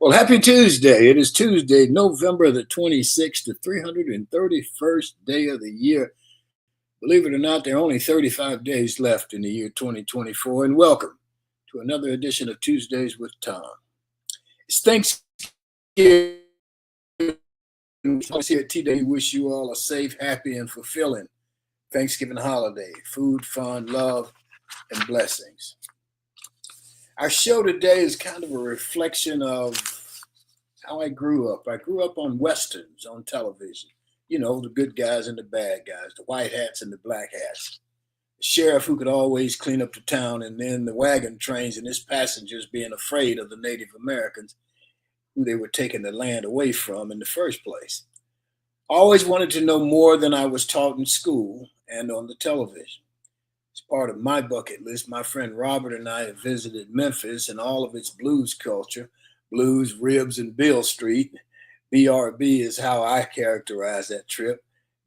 Well, happy Tuesday. It is Tuesday, November the 26th, the 331st day of the year. Believe it or not, there are only 35 days left in the year 2024. And welcome to another edition of Tuesdays with Thom. It's Thanksgiving. Us here at TWT wish you all a safe, happy, and fulfilling Thanksgiving holiday. Food, fun, love, and blessings. Our show today is kind of a reflection of how I grew up. I grew up on Westerns on television. You know, the good guys and the bad guys, the white hats and the black hats. The sheriff who could always clean up the town, and then the wagon trains and its passengers being afraid of the Native Americans who they were taking the land away from in the first place. I always wanted to know more than I was taught in school and on the television. As part of my bucket list, my friend Robert and I have visited Memphis and all of its blues culture, blues, ribs, and Bill Street. BRB is how I characterize that trip.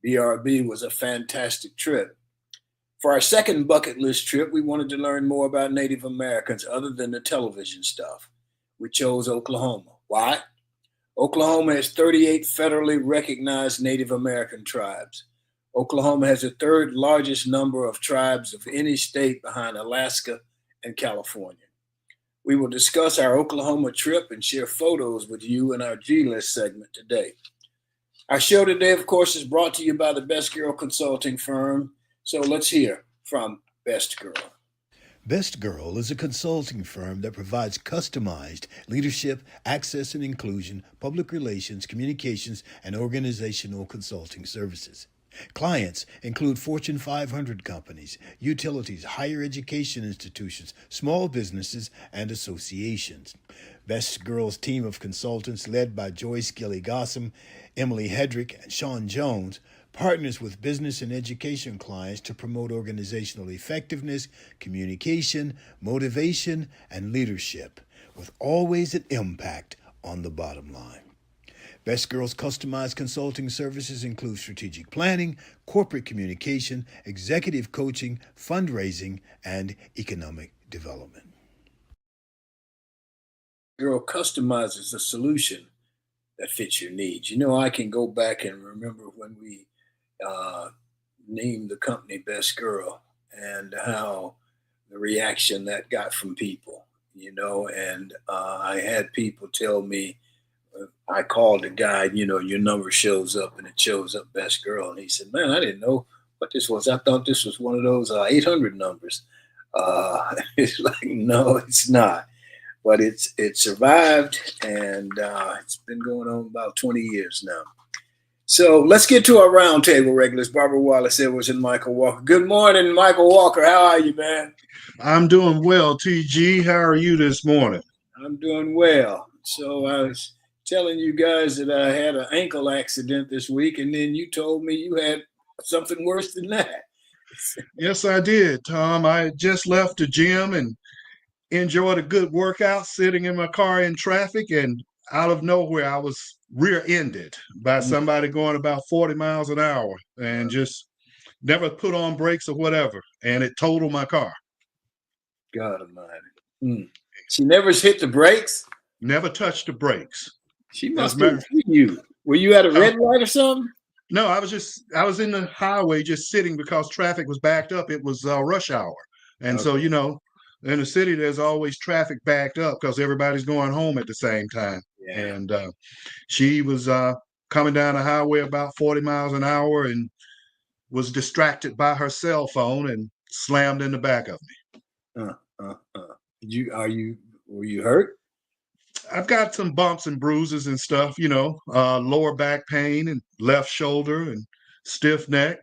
BRB was a fantastic trip. For our second bucket list trip, we wanted to learn more about Native Americans other than the television stuff. We chose Oklahoma. Why? Oklahoma has 38 federally recognized Native American tribes. Oklahoma has the third largest number of tribes of any state behind Alaska and California. We will discuss our Oklahoma trip and share photos with you in our G-List segment today. Our show today, of course, is brought to you by the Best Girl Consulting Firm. So let's hear from Best Girl. Best Girl is a consulting firm that provides customized leadership, access and inclusion, public relations, communications, and organizational consulting services. Clients include Fortune 500 companies, utilities, higher education institutions, small businesses, and associations. Best Girl's team of consultants, led by Joyce Gilly Gossom, Emily Hedrick, and Sean Jones, partners with business and education clients to promote organizational effectiveness, communication, motivation, and leadership, with always an impact on the bottom line. Best Girl's customized consulting services include strategic planning, corporate communication, executive coaching, fundraising, and economic development. Girl customizes a solution that fits your needs. You know, I can go back and remember when we named the company Best Girl and how the reaction that got from people, and I had people tell me, I called the guy, your number shows up and it shows up Best Girl. And he said, man, I didn't know what this was. I thought this was one of those 800 numbers. It's like, no, it's not. But it survived, and it's been going on about 20 years now. So let's get to our roundtable regulars, Barbara Wallace Edwards and Michael Walker. Good morning, Michael Walker. How are you, man? I'm doing well, TG. How are you this morning? I'm doing well. So I was telling you guys that I had an ankle accident this week, and then you told me you had something worse than that. Yes, I did, Tom. I just left the gym and enjoyed a good workout sitting in my car in traffic, and out of nowhere, I was rear-ended by somebody going about 40 miles an hour and just never put on brakes or whatever, and it totaled my car. God almighty. She never hit the brakes? Never touched the brakes. She must have hit you. Were you at a red light or something? No, I was in the highway just sitting because traffic was backed up. It was rush hour. And so, in the city, there's always traffic backed up because everybody's going home at the same time. Yeah. And she was coming down the highway about 40 miles an hour and was distracted by her cell phone and slammed in the back of me. Were you hurt? I've got some bumps and bruises and stuff, lower back pain and left shoulder and stiff neck.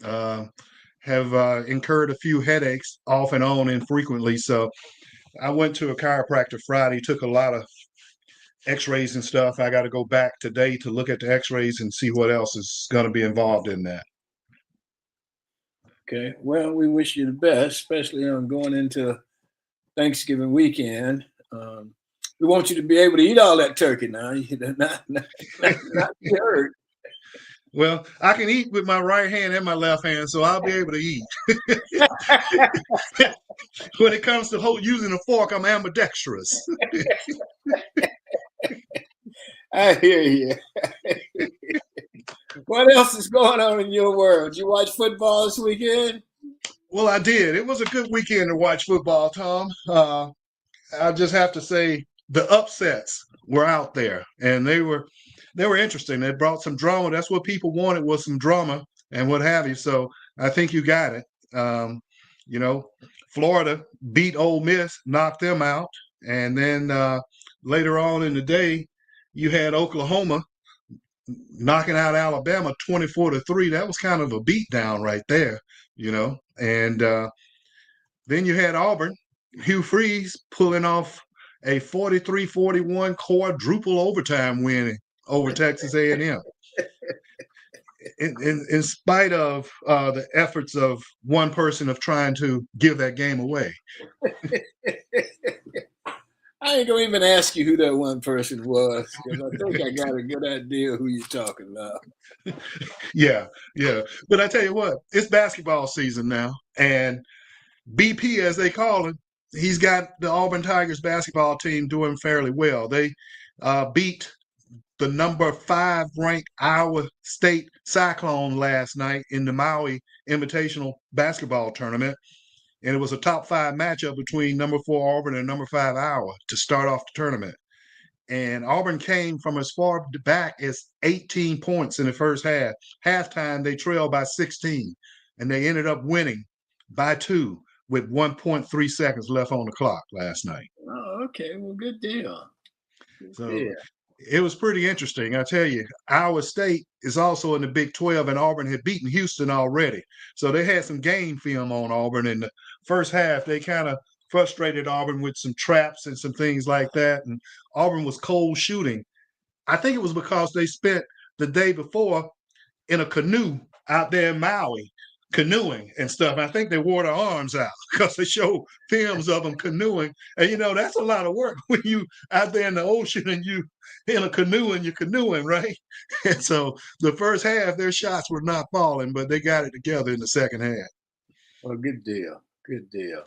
Have incurred a few headaches off and on infrequently. So I went to a chiropractor Friday, took a lot of x-rays and stuff. I got to go back today to look at the x-rays and see what else is going to be involved in that. Okay. Well, we wish you the best, especially on going into Thanksgiving weekend. We want you to be able to eat all that turkey now. Not be hurt. Well, I can eat with my right hand and my left hand, so I'll be able to eat. When it comes to using a fork, I'm ambidextrous. I hear you. What else is going on in your world? You watch football this weekend? Well, I did. It was a good weekend to watch football, Tom. I just have to say the upsets were out there, and they were interesting. They brought some drama. That's what people wanted, was some drama and what have you. So I think you got it. Um, you know, Florida beat Ole Miss, knocked them out, and then later on in the day, you had Oklahoma knocking out Alabama 24-3. That was kind of a beatdown right there, and then you had Auburn, Hugh Freeze pulling off a 43-41 quadruple overtime win over Texas A&M. In spite of the efforts of one person of trying to give that game away. I ain't gonna even ask you who that one person was, because I think I got a good idea who you're talking about. Yeah. But I tell you what, it's basketball season now, and BP, as they call it, he's got the Auburn Tigers basketball team doing fairly well. They beat the number 5 ranked Iowa State Cyclone last night in the Maui Invitational Basketball Tournament. And it was a top 5 matchup between number 4 Auburn and number 5 Iowa to start off the tournament. And Auburn came from as far back as 18 points in the first half. Halftime, they trailed by 16, and they ended up winning by 2 with 1.3 seconds left on the clock last night. Oh, okay. Well, good deal. So it was pretty interesting. I tell you, Iowa State is also in the Big 12, and Auburn had beaten Houston already. So they had some game film on Auburn. In the first half, they kind of frustrated Auburn with some traps and some things like that. And Auburn was cold shooting. I think it was because they spent the day before in a canoe out there in Maui, canoeing and stuff. I think they wore their arms out because they show films of them canoeing. And, that's a lot of work when you out there in the ocean and you in a canoe and you're canoeing, right? And so the first half, their shots were not falling, but they got it together in the second half. Well, good deal. Good deal.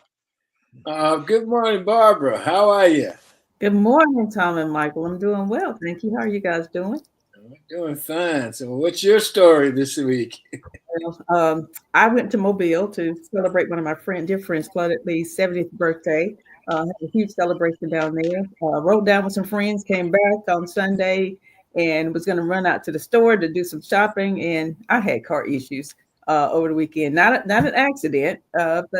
Good morning, Barbara. How are you? Good morning, Thom and Michael. I'm doing well. Thank you. How are you guys doing? Doing fine. So what's your story this week? Well, I went to Mobile to celebrate one of my dear friends, Claudette Lee's 70th birthday. Had a huge celebration down there. Rode down with some friends, came back on Sunday, and was going to run out to the store to do some shopping. And I had car issues over the weekend. Not an accident, but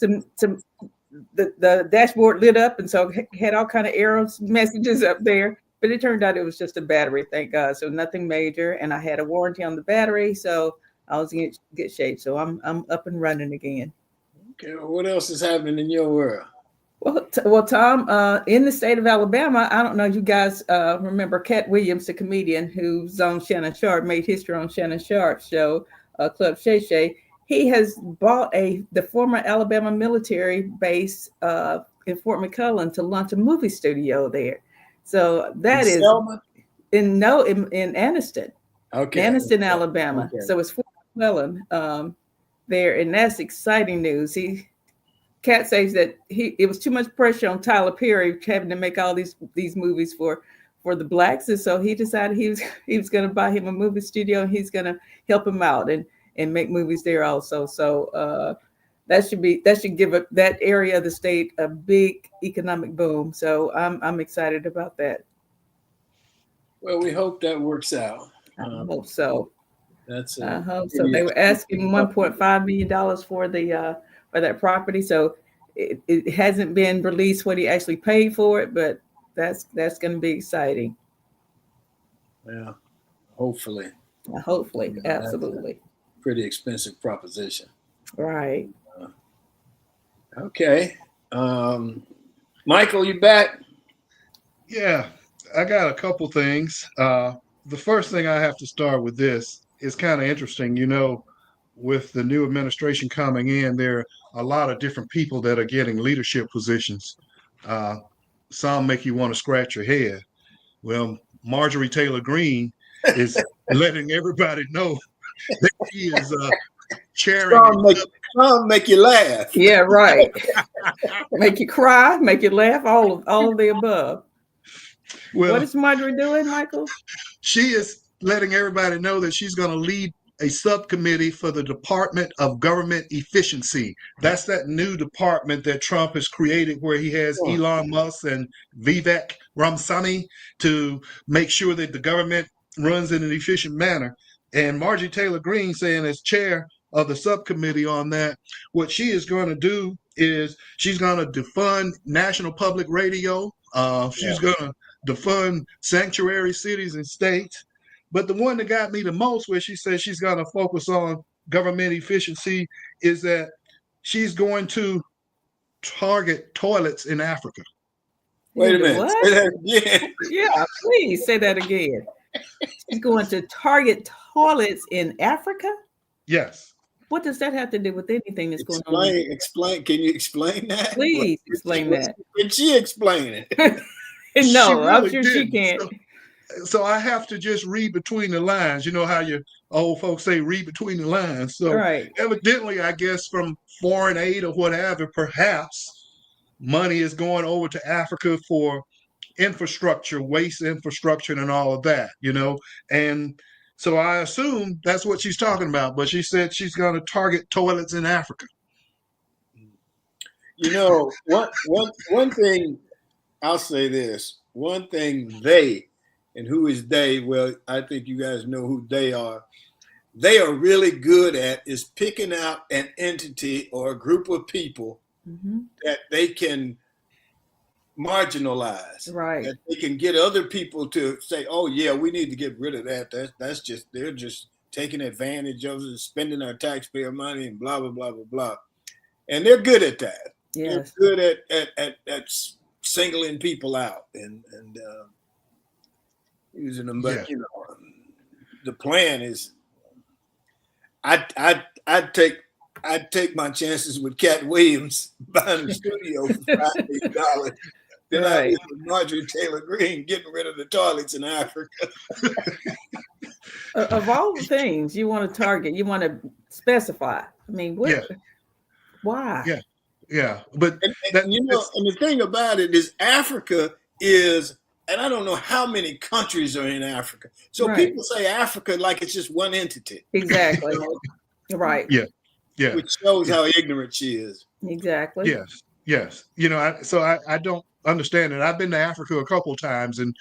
the dashboard lit up, and so had all kind of error messages up there. But it turned out it was just a battery, thank God. So nothing major, and I had a warranty on the battery, so I was in good shape. So I'm up and running again. Okay, well, what else is happening in your world? Well, Thom, in the state of Alabama, I don't know if you guys remember Cat Williams, the comedian who's on Shannon Sharp, made history on Shannon Sharp's show, Club Shay Shay. He has bought the former Alabama military base in Fort McClellan to launch a movie studio there. So that is Selma? in Anniston, Okay, Anniston, Alabama. Okay. So it's Fort McClellan there, and that's exciting news. Cat says that it was too much pressure on Tyler Perry having to make all these movies for the blacks, and so he decided he was going to buy him a movie studio, and he's going to help him out and make movies there also. So that should give that area of the state a big economic boom. So I'm excited about that. Well, we hope that works out. I hope so. I hope so. They were asking $1.5 million for that property. So it hasn't been released what he actually paid for it, but that's going to be exciting. Yeah, hopefully. Hopefully, absolutely. Pretty expensive proposition. Right. Okay. Michael, you back? Yeah, I got a couple things. The first thing I have to start with this is kind of interesting. With the new administration coming in, there are a lot of different people that are getting leadership positions. Some make you want to scratch your head. Well, Marjorie Taylor Greene is letting everybody know that she is chairing. Make you laugh. Yeah, right. Make you cry, make you laugh, all of the above. What Well, is Marjorie doing, Michael? she is letting everybody know that she's going to lead a subcommittee for the Department of Government Efficiency. That's that new department that Trump has created where he has Oh, Elon Musk and Vivek Ramsamy to make sure that the government runs in an efficient manner. And Marjorie Taylor Greene saying as chair of the subcommittee on that, what she is going to do is she's going to defund National Public Radio. She's yeah. going to defund sanctuary cities and states. But the one that got me the most, where she says she's going to focus on government efficiency, is that she's going to target toilets in Africa. Wait a The minute. what? Say that again. Yeah, please say that again. She's going to target toilets in Africa? Yes. What does that have to do with anything that's going on? Explain. Can you explain that? Please explain that. Can she explain it? No, I'm really sure she didn't. can't. So I have to just read between the lines. You know how you old folks say, read between the lines. So Right. evidently, I guess from foreign aid or whatever, perhaps money is going over to Africa for infrastructure, waste infrastructure, and all of that, And so I assume that's what she's talking about. But she said she's going to target toilets in Africa. One thing I'll say this. One thing and who is they? Well, I think you guys know who they are. They are really good at is picking out an entity or a group of people that they can marginalize. Right. That they can get other people to say, "Oh yeah, we need to get rid of that. That's just they're just taking advantage of it, spending our taxpayer money and blah blah blah blah blah." And they're good at that. Yes. They're good at singling people out and using them. But the plan is, I'd take my chances with Cat Williams buying a studio for $5 million. Then I was with Marjorie Taylor Greene getting rid of the toilets in Africa. Of all the things you want to target, you want to specify. I mean, why? Yeah. But and the thing about it is Africa is, and I don't know how many countries are in Africa. So people say Africa like it's just one entity. Exactly. Right. Yeah. Which shows how ignorant she is. Exactly. Yes. I don't understand it. I've been to Africa a couple of times, and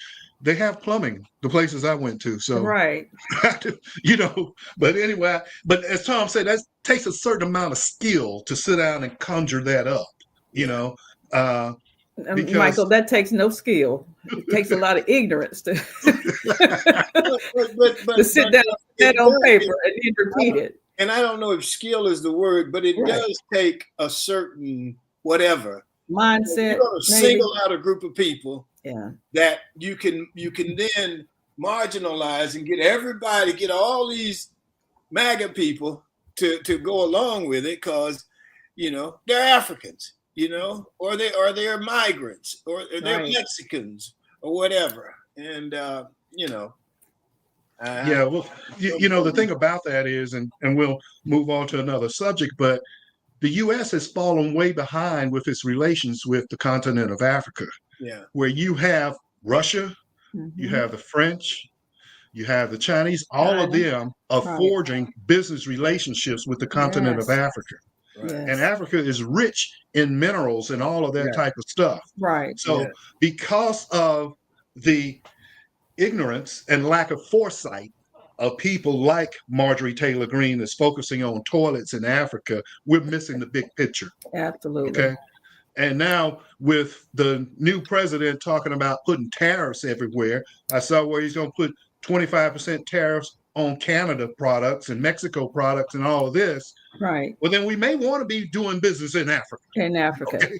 they have plumbing, the places I went to. So right. But anyway, but as Thom said, that takes a certain amount of skill to sit down and conjure that up. Because, Michael, that takes no skill. It takes a lot of ignorance to to sit down and on paper and then repeat it. And I don't know if skill is the word, but it does take a certain whatever mindset. You're going to single out a group of people that you can then marginalize and get all these MAGA people to go along with it because they're Africans, or they're migrants, or they're Mexicans, or whatever, and well, the thing about that is, and we'll move on to another subject, but the U.S. has fallen way behind with its relations with the continent of Africa, where you have Russia, you have the French, you have the Chinese, all of them are forging business relationships with the continent of Africa. Right. And Africa is rich in minerals and all of that type of stuff. Right. So because of the ignorance and lack of foresight of people like Marjorie Taylor Greene that's focusing on toilets in Africa, we're missing the big picture. Absolutely. Okay. And now with the new president talking about putting tariffs everywhere, I saw where he's going to put 25% tariffs on Canada products and Mexico products and all of this. Right. Well, then we may want to be doing business in Africa. Okay?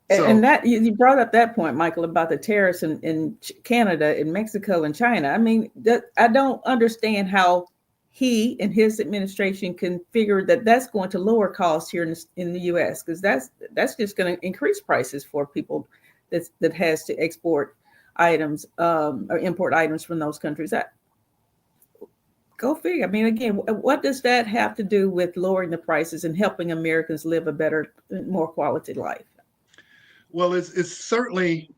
And that you brought up that point, Michael, about the tariffs in Canada, in Mexico, and China. I mean, I don't understand how he and his administration can figure that's going to lower costs here in the U.S. because that's just going to increase prices for people that has to export items or import items from those countries. Go figure. I mean, again, what does that have to do with lowering the prices and helping Americans live a better, more quality life? Well, it's certainly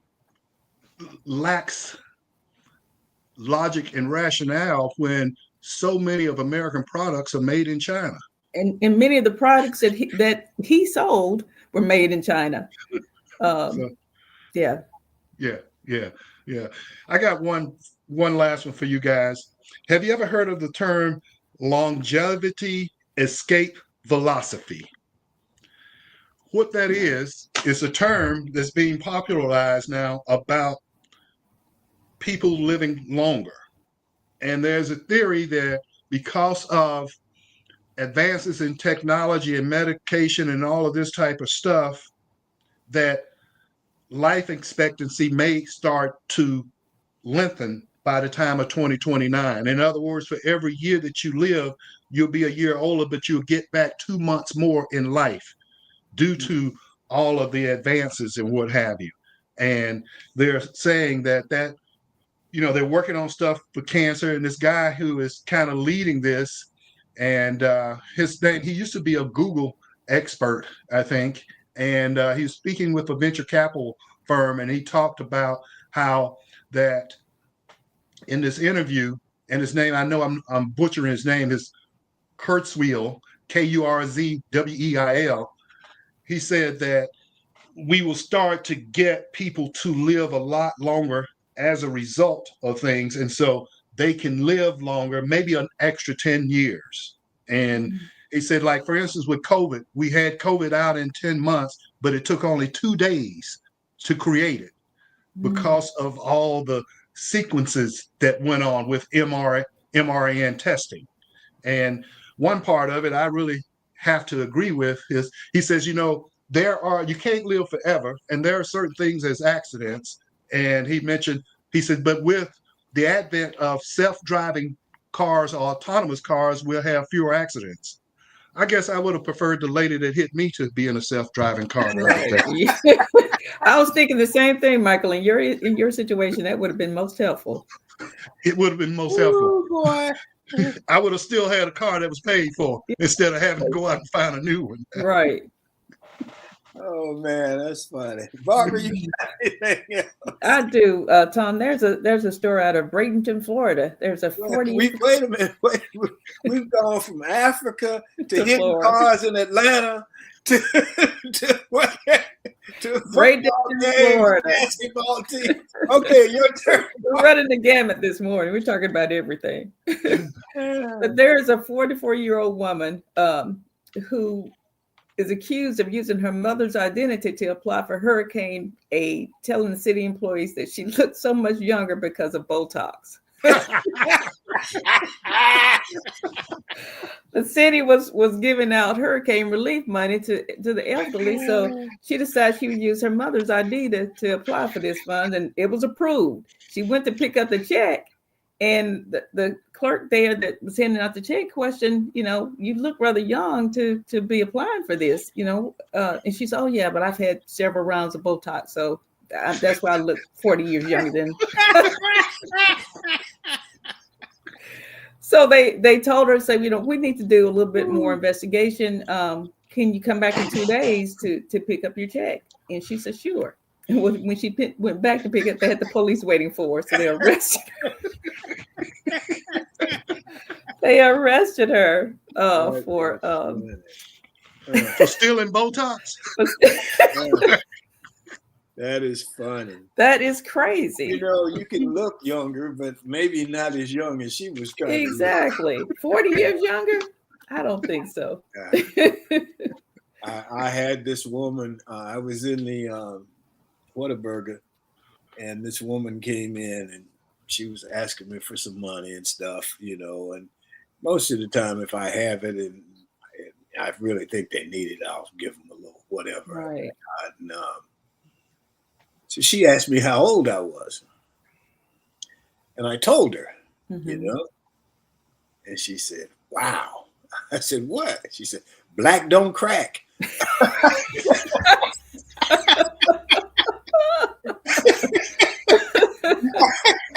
lacks logic and rationale when so many of American products are made in China. And many of the products that he sold were made in China. So, Yeah. yeah. I got one last one for you guys. Have you ever heard of the term longevity escape philosophy? What that is a term that's being popularized now about people living longer. And there's a theory that because of advances in technology and medication and all of this type of stuff, that life expectancy may start to lengthen by the time of 2029. In other words, for every year that you live, you'll be a year older, but you'll get back 2 months more in life due to all of the advances and what have you. And they're saying that they're working on stuff for cancer, and this guy who is kind of leading this, and his name, he used to be a Google expert, I think, and he was speaking with a venture capital firm, and he talked about how that in this interview, and his name, I know I'm butchering his name, is Kurzweil, Kurzweil. He said that we will start to get people to live a lot longer as a result of things. And so they can live longer, maybe an extra 10 years. And he said, like, for instance, with COVID, we had COVID out in 10 months, but it took only 2 days to create it because of all the sequences that went on with mRNA testing. And one part of it I really have to agree with is he says, you can't live forever, and there are certain things as accidents. And he said, but with the advent of self-driving cars or autonomous cars, we'll have fewer accidents. I guess I would have preferred the lady that hit me to be in a self-driving car. I was thinking the same thing, Michael. In your situation, that would have been most helpful. It would have been most helpful. Boy. I would have still had a car that was paid for instead of having to go out and find a new one. Right. Oh man, that's funny. Barbara, you got anything else? I do, Tom. There's a story out of Bradenton, Florida. There's a 40. Wait a minute. We've gone from Africa to hitting Florida. cars in Atlanta to Bradenton, Florida. Basketball team. Okay, your turn. We're running the gamut this morning. We're talking about everything. But there is a 44-year-old woman who is accused of using her mother's identity to apply for Hurricane Aid, telling the city employees that she looked so much younger because of Botox. The city was giving out hurricane relief money to the elderly, so she decided she would use her mother's ID to apply for this fund, and it was approved. She went to pick up the check, and the clerk there that was handing out the check questioned, you look rather young to be applying for this, and she said, oh yeah, but I've had several rounds of Botox, so that's why I look 40 years younger than. So they told her, say, we need to do a little bit more investigation. Can you come back in 2 days to pick up your check? And she said, sure. And when she went back to pick it, they had the police waiting for her, so they arrested her. They arrested her for stealing Botox. That is funny. That is crazy. You can look younger, but maybe not as young as she was trying exactly. 40 years younger? I don't think so. I had this woman, I was in the Whataburger, and this woman came in and she was asking me for some money and stuff, and most of the time if I have it and I really think they need it, I'll give them a little whatever. Right. And, so she asked me how old I was. And I told her, and she said, wow. I said, what? She said, black don't crack.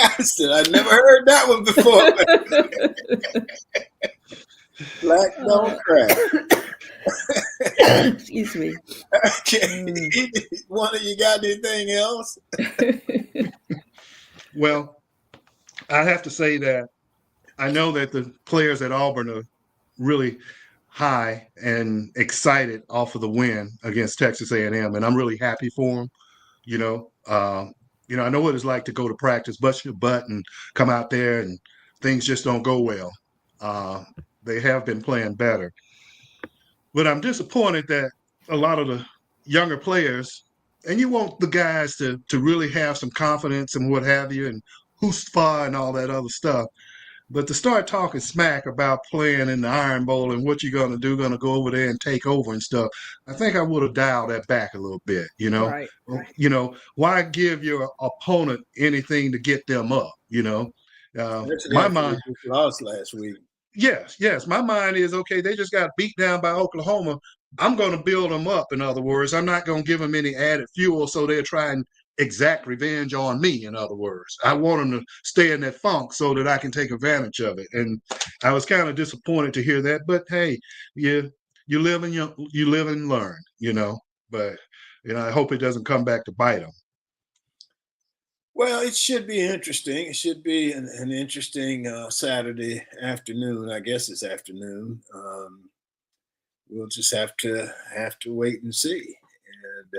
I said, I never heard that one before. Black don't crack. Excuse me. Okay. One of you got anything else? Well, I have to say that I know that the players at Auburn are really high and excited off of the win against Texas A&M, and I'm really happy for them. You know, I know what it's like to go to practice, bust your butt, and come out there and things just don't go well. Uh, they have been playing better, but I'm disappointed that a lot of the younger players, and you want the guys to really have some confidence and what have you, and who's far and all that other stuff. But to start talking smack about playing in the Iron Bowl and what you're going to go over there and take over and stuff, I think I would have dialed that back a little bit, you know. Right. Why give your opponent anything to get them up, you know? Especially My after they mind, just lost last week. yes, my mind is okay. They just got beat down by Oklahoma. I'm going to build them up. In other words, I'm not going to give them any added fuel so they're trying exact revenge on me. In other words, I want them to stay in that funk so that I can take advantage of it. And I was kind of disappointed to hear that. But hey, you live and you live and learn. But I hope it doesn't come back to bite them. Well, it should be interesting. It should be an interesting Saturday afternoon. I guess it's afternoon. We'll just have to wait and see. And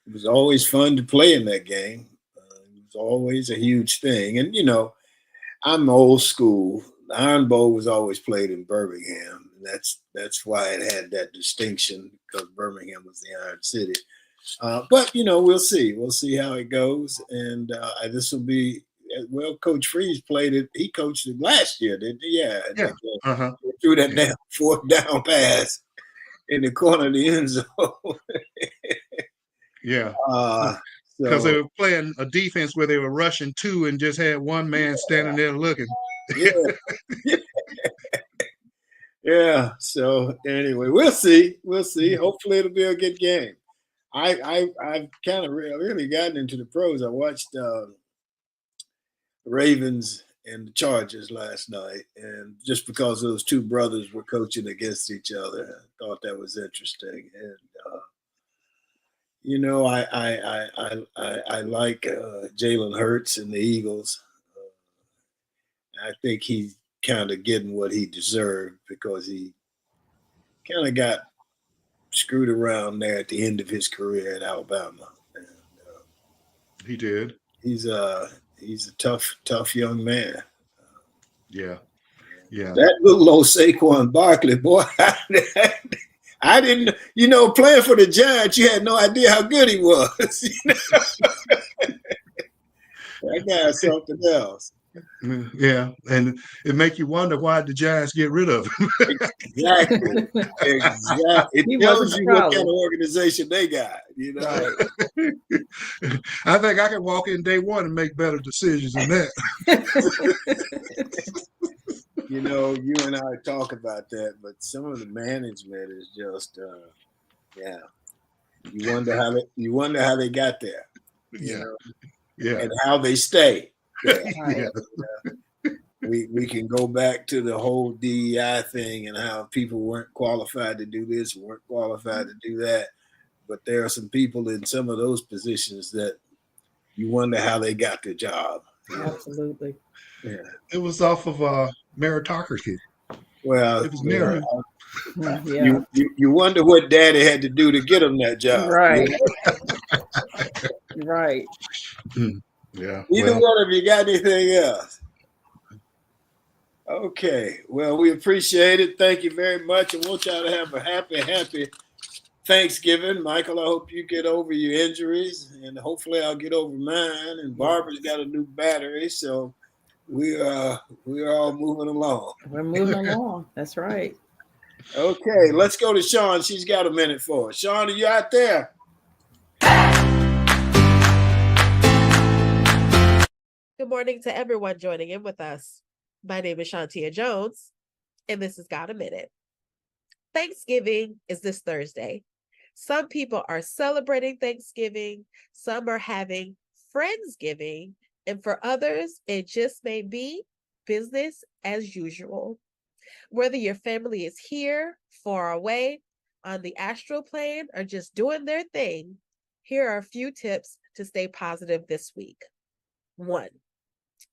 it was always fun to play in that game. It was always a huge thing. And I'm old school. The Iron Bowl was always played in Birmingham, and that's why it had that distinction, because Birmingham was the Iron City. But we'll see. We'll see how it goes, and this will be well. Coach Freeze played it. He coached it last year, didn't he? Yeah. Yeah. Uh-huh. Threw that down fourth down pass in the corner of the end zone. Yeah. Because they were playing a defense where they were rushing two and just had one man standing there looking. Yeah. Yeah. So anyway, we'll see. We'll see. Hopefully it'll be a good game. I've kind of really gotten into the pros. I watched Ravens and the Chargers last night, and just because those two brothers were coaching against each other, I thought that was interesting. And I like Jalen Hurts and the Eagles. I think he's kind of getting what he deserved, because he kind of got screwed around there at the end of his career at Alabama. And, he did. He's a tough young man. Yeah. That little old Saquon Barkley, boy, I didn't, playing for the Giants, you had no idea how good he was. That guy's something else. Yeah, and it make you wonder why the Giants get rid of him. Exactly. It tells you what kind of organization they got. Right. I think I can walk in day one and make better decisions than that. You and I talk about that, but some of the management is just, You wonder how they got there. Yeah. And how they stay. Yeah. We can go back to the whole DEI thing and how people weren't qualified to do this, weren't qualified to do that. But there are some people in some of those positions that you wonder how they got the job. Absolutely. Yeah. It was off of meritocracy. Well, it was merit. Yeah. You wonder what daddy had to do to get him that job. Right. Right. Yeah. Either one of you got anything else? Okay. Well, we appreciate it. Thank you very much. And want y'all to have a happy Thanksgiving. Michael, I hope you get over your injuries, and hopefully I'll get over mine. And Barbara's got a new battery, so we are all moving along. We're moving along. That's right. Okay, let's go to Sean. She's got a minute for us. Sean, are you out there? Good morning to everyone joining in with us. My name is Shantia Jones, and this is Got a Minute. Thanksgiving is this Thursday. Some people are celebrating Thanksgiving, some are having Friendsgiving, and for others, it just may be business as usual. Whether your family is here, far away, on the astral plane, or just doing their thing, Here are a few tips to stay positive this week. 1,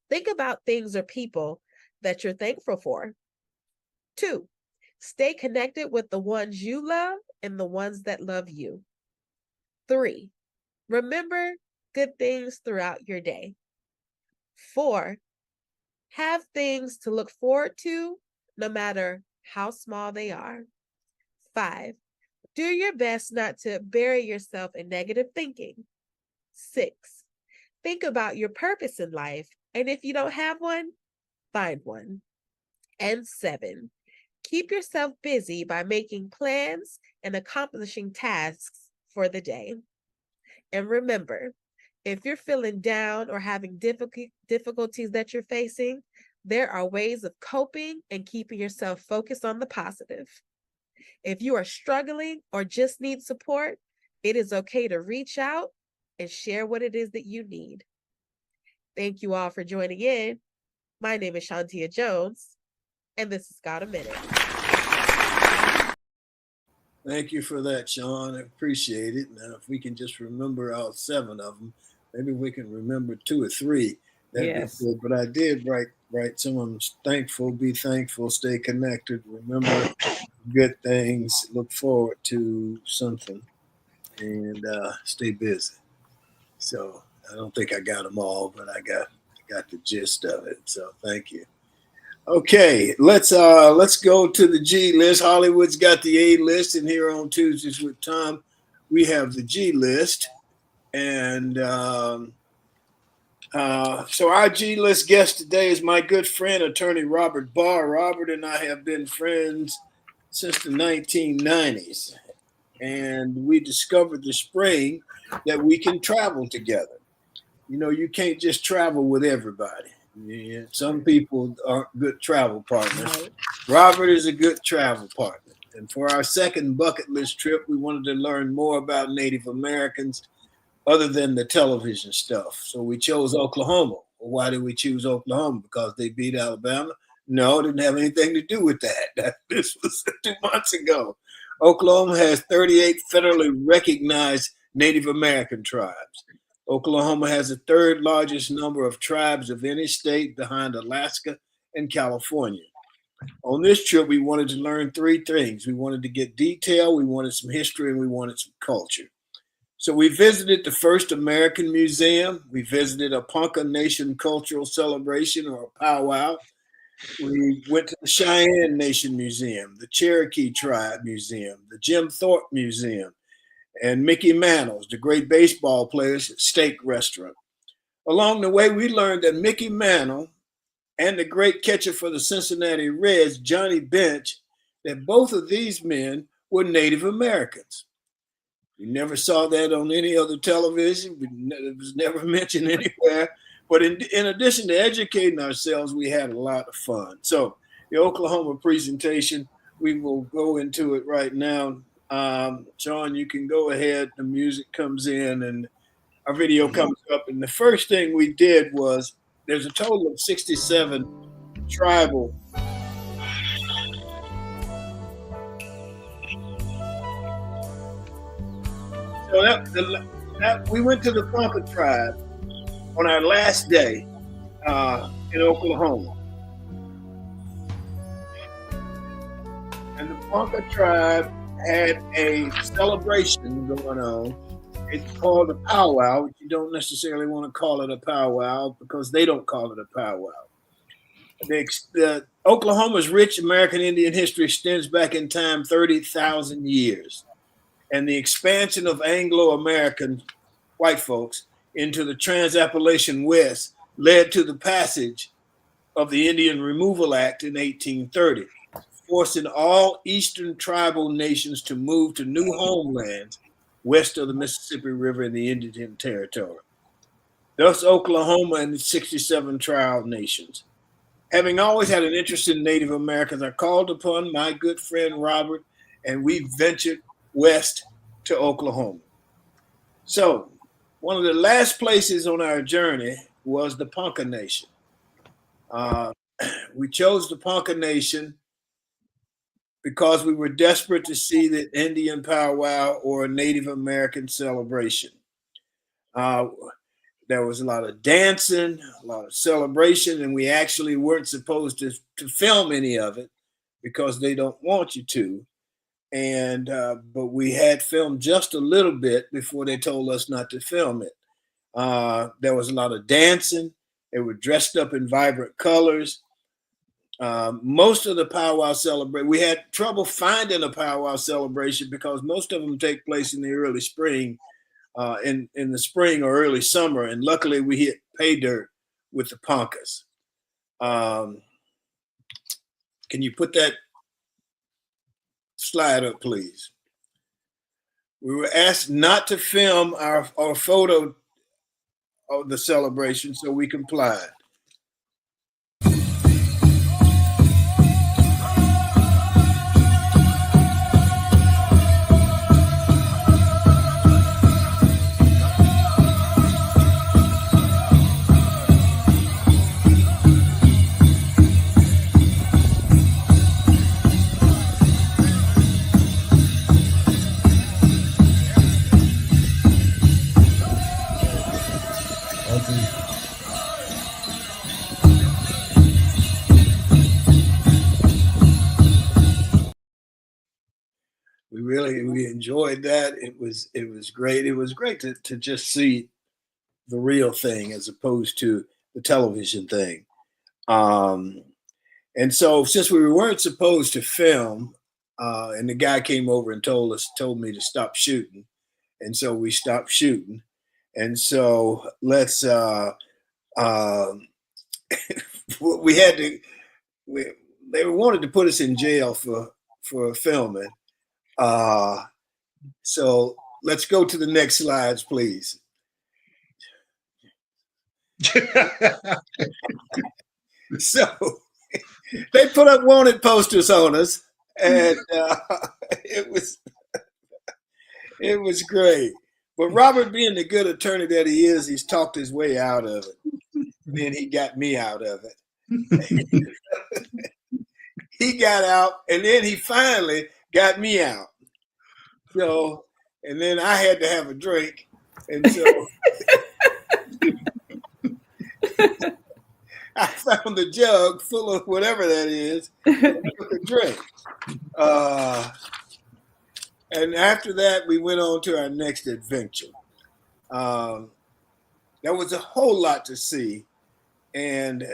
think about things or people that you're thankful for. 2, stay connected with the ones you love and the ones that love you. 3, remember good things throughout your day. 4, have things to look forward to, no matter how small they are. 5, do your best not to bury yourself in negative thinking. 6, think about your purpose in life, and if you don't have one, find one. And 7, keep yourself busy by making plans and accomplishing tasks for the day. And remember, if you're feeling down or having difficulties that you're facing, there are ways of coping and keeping yourself focused on the positive. If you are struggling or just need support, it is okay to reach out and share what it is that you need. Thank you all for joining in. My name is Shantia Jones, and this has Got a Minute. Thank you for that, Sean. I appreciate it. Now, if we can just remember all 7 of them, maybe we can remember 2 or 3. That'd Yes. be good. But I did write some of them. Thankful, be thankful, stay connected, remember good things, look forward to something, and stay busy. So I don't think I got them all, but I got the gist of it. So thank you. Okay, let's go to the G list. Hollywood's got the A list, and here on Tuesdays with Thom, we have the G list. And so our G list guest today is my good friend, attorney Robert Baugh. Robert and I have been friends since the 1990s, and we discovered this spring that we can travel together. You know, you can't just travel with everybody. Yeah, some people aren't good travel partners. Right. Robert is a good travel partner. And for our second bucket list trip, we wanted to learn more about Native Americans other than the television stuff. So we chose Oklahoma. Well, why did we choose Oklahoma? Because they beat Alabama? No, it didn't have anything to do with that. This was 2 months ago. Oklahoma has 38 federally recognized Native American tribes. Oklahoma has the 3rd largest number of tribes of any state behind Alaska and California. On this trip, we wanted to learn 3 things. We wanted to get detail, we wanted some history, and we wanted some culture. So we visited the First American Museum. We visited a Ponca Nation cultural celebration, or a powwow. We went to the Cheyenne Nation Museum, the Cherokee Tribe Museum, the Jim Thorpe Museum, and Mickey Mantle's, the great baseball player's steak restaurant. Along the way, we learned that Mickey Mantle and the great catcher for the Cincinnati Reds, Johnny Bench, that both of these men were Native Americans. We never saw that on any other television. It was never mentioned anywhere. But in addition to educating ourselves, we had a lot of fun. So the Oklahoma presentation, we will go into it right now. Sean, you can go ahead. The music comes in and our video comes up. And the first thing we did was there's a total of 67 tribal. So we went to the Ponca tribe on our last day in Oklahoma. And the Ponca tribe had a celebration going on. It's called a powwow, but you don't necessarily want to call it a powwow because they don't call it a powwow. Oklahoma's rich American Indian history extends back in time 30,000 years. And the expansion of Anglo-American white folks into the Trans-Appalachian West led to the passage of the Indian Removal Act in 1830, forcing all Eastern tribal nations to move to new homelands west of the Mississippi River in the Indian Territory. Thus, Oklahoma and the 67 tribal nations. Having always had an interest in Native Americans, I called upon my good friend Robert, and we ventured west to Oklahoma. So, one of the last places on our journey was the Ponca Nation. We chose the Ponca Nation because we were desperate to see the Indian powwow or a Native American celebration. Uh, there was a lot of dancing, a lot of celebration, and we actually weren't supposed to film any of it because they don't want you to. And but we had filmed just a little bit before they told us not to film it. There was a lot of dancing. They were dressed up in vibrant colors. Most of the powwow celebration, we had trouble finding a powwow celebration because most of them take place in the early spring, in the spring or early summer, and luckily we hit pay dirt with the Ponkas. Can you put that slide up, please? We were asked not to film our photo of the celebration, so we complied. We enjoyed that. It was great. It was great to just see the real thing as opposed to the television thing. And so since we weren't supposed to film, and the guy came over and told me to stop shooting, and so we stopped shooting. And so let's we had to. They wanted to put us in jail for filming. So let's go to the next slides, please. So they put up wanted posters on us, and it was great. But Robert, being the good attorney that he is, he's talked his way out of it. And then he got me out of it. He got out, and then he finally got me out. So, and then I had to have a drink, and so I found the jug full of whatever that is, and took a drink. And after that, we went on to our next adventure. There was a whole lot to see, and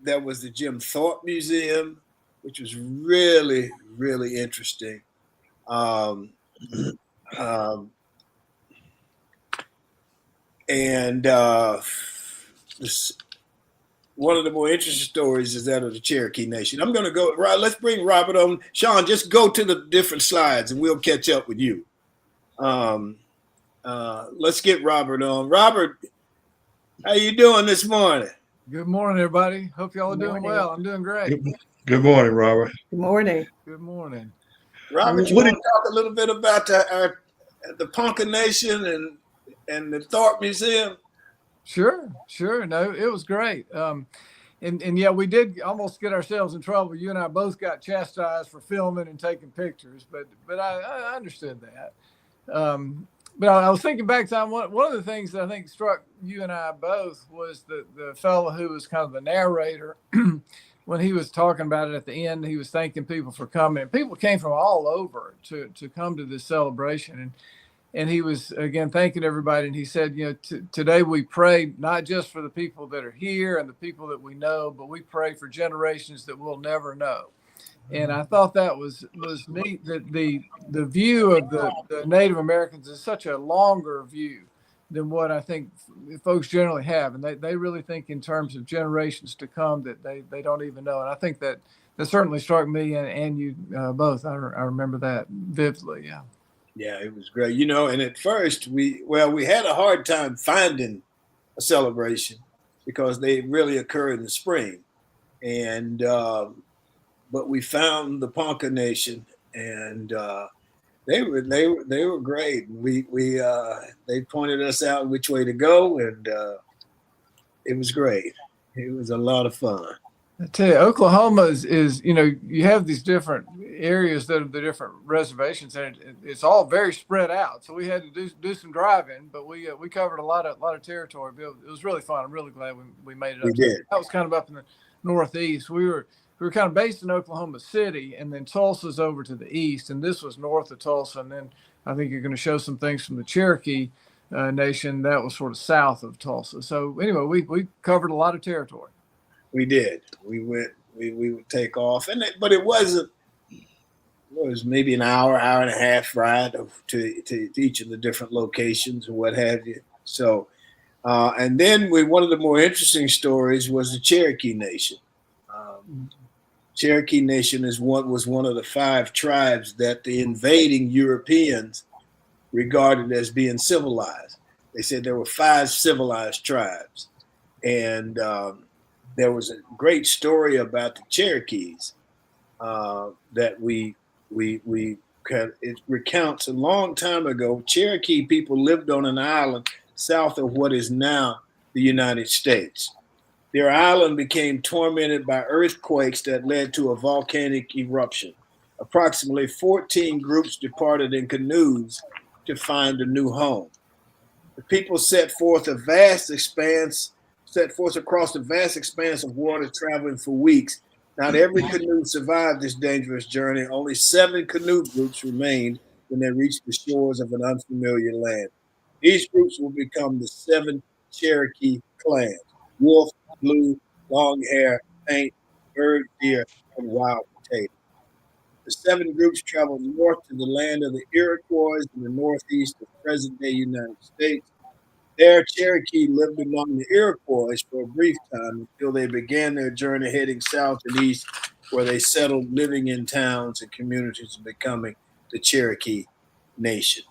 there was the Jim Thorpe Museum, which was really, really interesting. One of the more interesting stories is that of the Cherokee Nation. I'm going to go. Let's bring Robert on. Sean, just go to the different slides, and we'll catch up with you. Let's get Robert on. Robert, how you doing this morning? Good morning, everybody. Hope y'all are doing well. I'm doing great. Good morning, Robert. Good morning. Good morning. Robert, you want to talk a little bit about the Ponca Nation and the Thorpe Museum? Sure. No, it was great. And yeah, we did almost get ourselves in trouble. You and I both got chastised for filming and taking pictures, but I understood that. But I was thinking back, Tom, one of the things that I think struck you and I both was the fellow who was kind of the narrator. When he was talking about it at the end, he was thanking people for coming. And people came from all over to come to this celebration. And he was, again, thanking everybody. And he said, today we pray not just for the people that are here and the people that we know, but we pray for generations that we'll never know. And I thought that was neat, that the view of the Native Americans is such a longer view than what I think folks generally have. And they really think in terms of generations to come that they don't even know. And I think that certainly struck me and you both. I remember that vividly. Yeah. Yeah, it was great. And at first we had a hard time finding a celebration because they really occur in the spring. And, but we found the Ponca Nation, and they were great. They pointed us out which way to go, and it was great. It was a lot of fun. I tell you, Oklahoma is you have these different areas that are the different reservations, and it's all very spread out. So we had to do some driving, but we covered a lot of territory. But it was really fun. I'm really glad we made it We up there. did. That was kind of up in the northeast. We were kind of based in Oklahoma City, and then Tulsa's over to the east, and this was north of Tulsa. And then I think you're going to show some things from the Cherokee Nation that was sort of south of Tulsa. So anyway, we covered a lot of territory. We did. We would take off, but it wasn't. It was maybe an hour and a half ride to each of the different locations and what have you. So, and then one of the more interesting stories was the Cherokee Nation. Cherokee Nation was one of the 5 tribes that the invading Europeans regarded as being civilized. They said there were 5 civilized tribes, and there was a great story about the Cherokees that it recounts a long time ago. Cherokee people lived on an island south of what is now the United States. Their island became tormented by earthquakes that led to a volcanic eruption. Approximately 14 groups departed in canoes to find a new home. The people set forth across a vast expanse of water, traveling for weeks. Not every canoe survived this dangerous journey. Only 7 canoe groups remained when they reached the shores of an unfamiliar land. These groups will become the 7 Cherokee clans: Wolf, Blue, Long Hair, Paint, Bird, Deer, and Wild Potato. The 7 groups traveled north to the land of the Iroquois in the northeast of present-day United States. There, Cherokee lived among the Iroquois for a brief time until they began their journey heading south and east, where they settled, living in towns and communities and becoming the Cherokee Nation.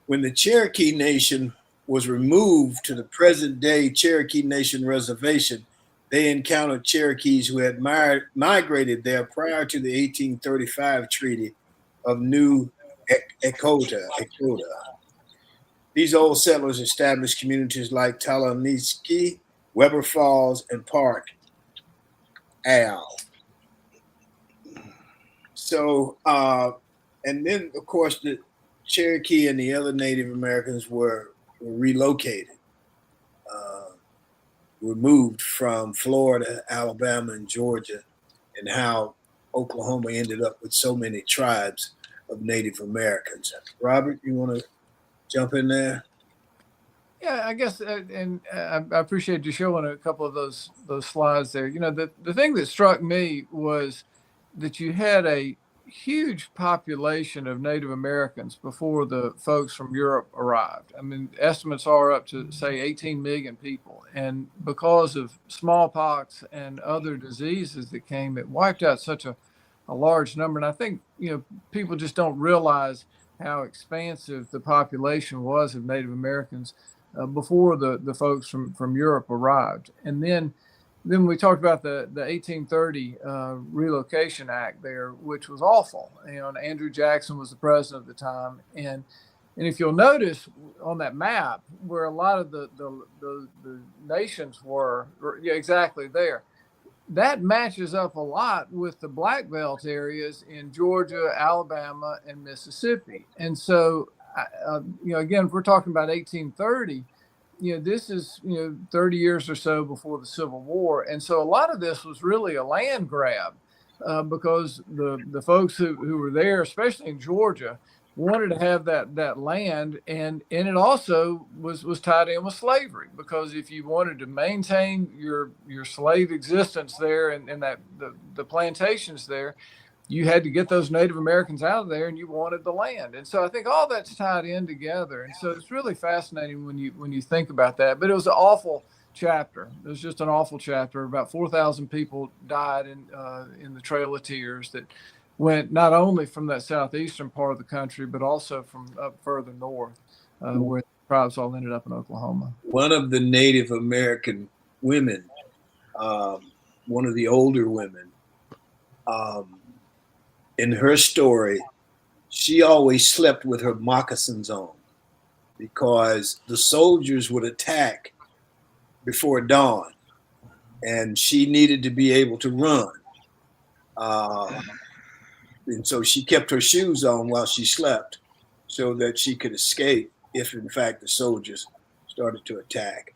When the Cherokee Nation was removed to the present-day Cherokee Nation Reservation, they encountered Cherokees who had migrated there prior to the 1835 Treaty of New Echota. These old settlers established communities like Talaniski, Weber Falls, and Park Al. So, and then, of course, the Cherokee and the other Native Americans were relocated, removed from Florida, Alabama, and Georgia, and how Oklahoma ended up with so many tribes of Native Americans. Robert, you want to jump in there? Yeah, I guess, and I appreciate you showing a couple of those slides there. The thing that struck me was that you had a huge population of Native Americans before the folks from Europe arrived. I mean, estimates are up to, say, 18 million people. And because of smallpox and other diseases that came, it wiped out such a large number. And I think, people just don't realize how expansive the population was of Native Americans before the folks from Europe arrived. And then we talked about the 1830 Relocation Act there, which was awful. And Andrew Jackson was the president at the time. And if you'll notice on that map where a lot of the nations were, yeah, exactly there, that matches up a lot with the Black Belt areas in Georgia, Alabama, and Mississippi. And so, again, if we're talking about 1830, this is, 30 years or so before the Civil War. And so a lot of this was really a land grab because the folks who were there, especially in Georgia, wanted to have that land. And it also was tied in with slavery, because if you wanted to maintain your slave existence there and the plantations there, you had to get those Native Americans out of there, and you wanted the land. And so I think all that's tied in together. And so it's really fascinating when you think about that. But it was an awful chapter. It was just an awful chapter. About 4,000 people died in the Trail of Tears that went not only from that southeastern part of the country, but also from up further north, where the tribes all ended up in Oklahoma. One of the Native American women, one of the older women, in her story, she always slept with her moccasins on because the soldiers would attack before dawn. and she needed to be able to run. And so she kept her shoes on while she slept so that she could escape if, in fact, the soldiers started to attack.